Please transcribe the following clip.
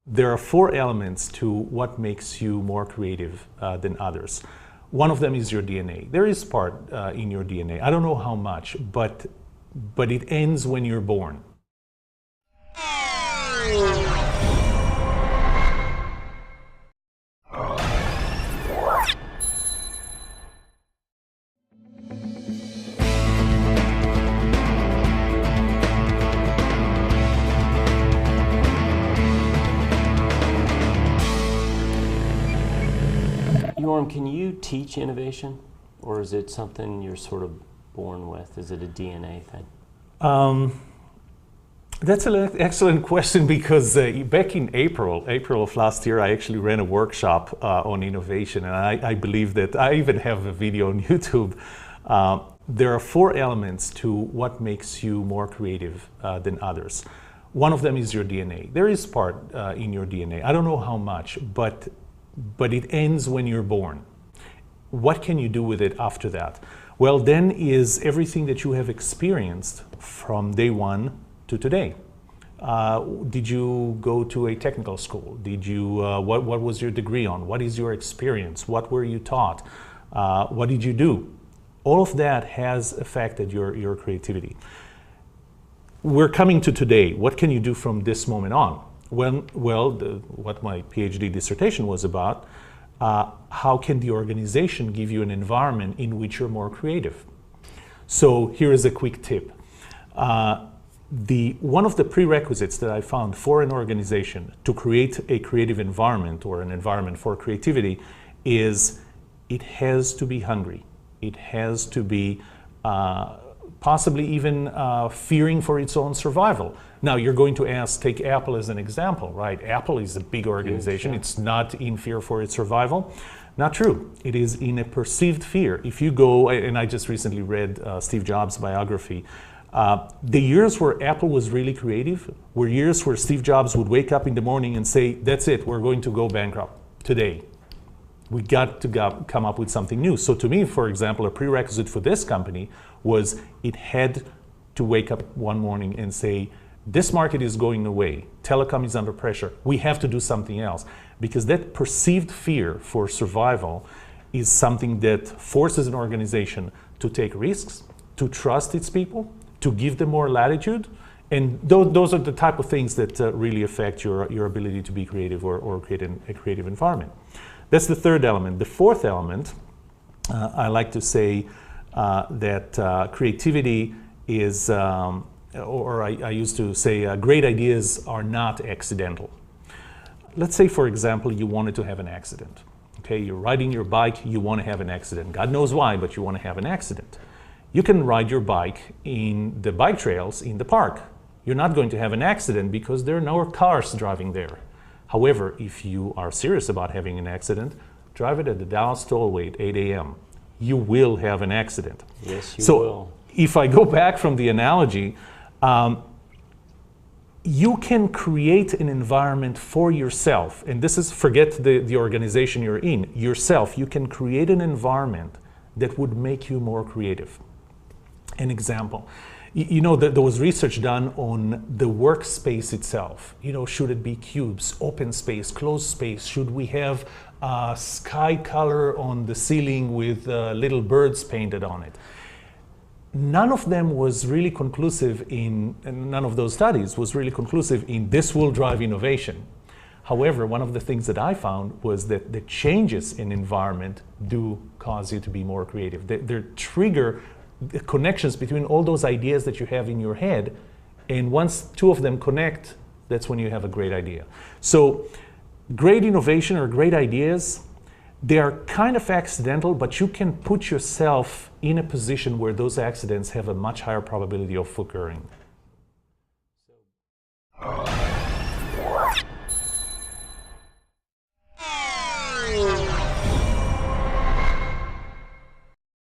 There are four elements to what makes you more creative than others. One of them is your DNA. There is part in your DNA. I don't know how much, but it ends when you're born. Yoram, can you teach innovation, or is it something you're sort of born with? Is it a DNA thing? That's an excellent question, because back in April of last year, I actually ran a workshop on innovation, and I believe that I even have a video on YouTube. There are four elements to what makes you more creative than others. One of them is your DNA. There is part in your DNA. I don't know how much, but it ends when you're born. What can you do with it after that? Well, then is everything that you have experienced from day one to today. Did you go to a technical school? Did you, what was your degree on? What is your experience? What were you taught? What did you do? All of that has affected your creativity. We're coming to today. What can you do from this moment on? What my PhD dissertation was about, how can the organization give you an environment in which you're more creative? So here is a quick tip. One of the prerequisites that I found for an organization to create a creative environment, or an environment for creativity, is it has to be hungry. It has to be possibly even fearing for its own survival. Now, you're going to take Apple as an example, right? Apple is a big organization. Yeah, sure. It's not in fear for its survival. Not true. It is in a perceived fear. If you go, and I just recently read Steve Jobs' biography, the years where Apple was really creative were years where Steve Jobs would wake up in the morning and say, that's it, we're going to go bankrupt today. We got to come up with something new. So to me, for example, a prerequisite for this company was it had to wake up one morning and say, this market is going away. Telecom is under pressure. We have to do something else. Because that perceived fear for survival is something that forces an organization to take risks, to trust its people, to give them more latitude. And those are the type of things that really affect your ability to be creative or create a creative environment. That's the third element. The fourth element, I like to say that creativity is, I used to say, great ideas are not accidental. Let's say, for example, you wanted to have an accident. Okay, you're riding your bike, you want to have an accident. God knows why, but you want to have an accident. You can ride your bike in the bike trails in the park. You're not going to have an accident because there are no cars driving there. However, if you are serious about having an accident, drive it at the Dallas Tollway at 8 a.m. You will have an accident. Yes, you will. If I go back from the analogy, you can create an environment for yourself, and this is, forget the organization you're in, yourself. You can create an environment that would make you more creative. An example, you know, there was research done on the workspace itself. You know, should it be cubes, open space, closed space? Should we have sky color on the ceiling with little birds painted on it? None of them was really conclusive in, and none of those studies was really conclusive in this will drive innovation. However, one of the things that I found was that the changes in environment do cause you to be more creative. They trigger the connections between all those ideas that you have in your head, and once two of them connect, that's when you have a great idea. So great innovation or great ideas, they are kind of accidental, but you can put yourself in a position where those accidents have a much higher probability of occurring.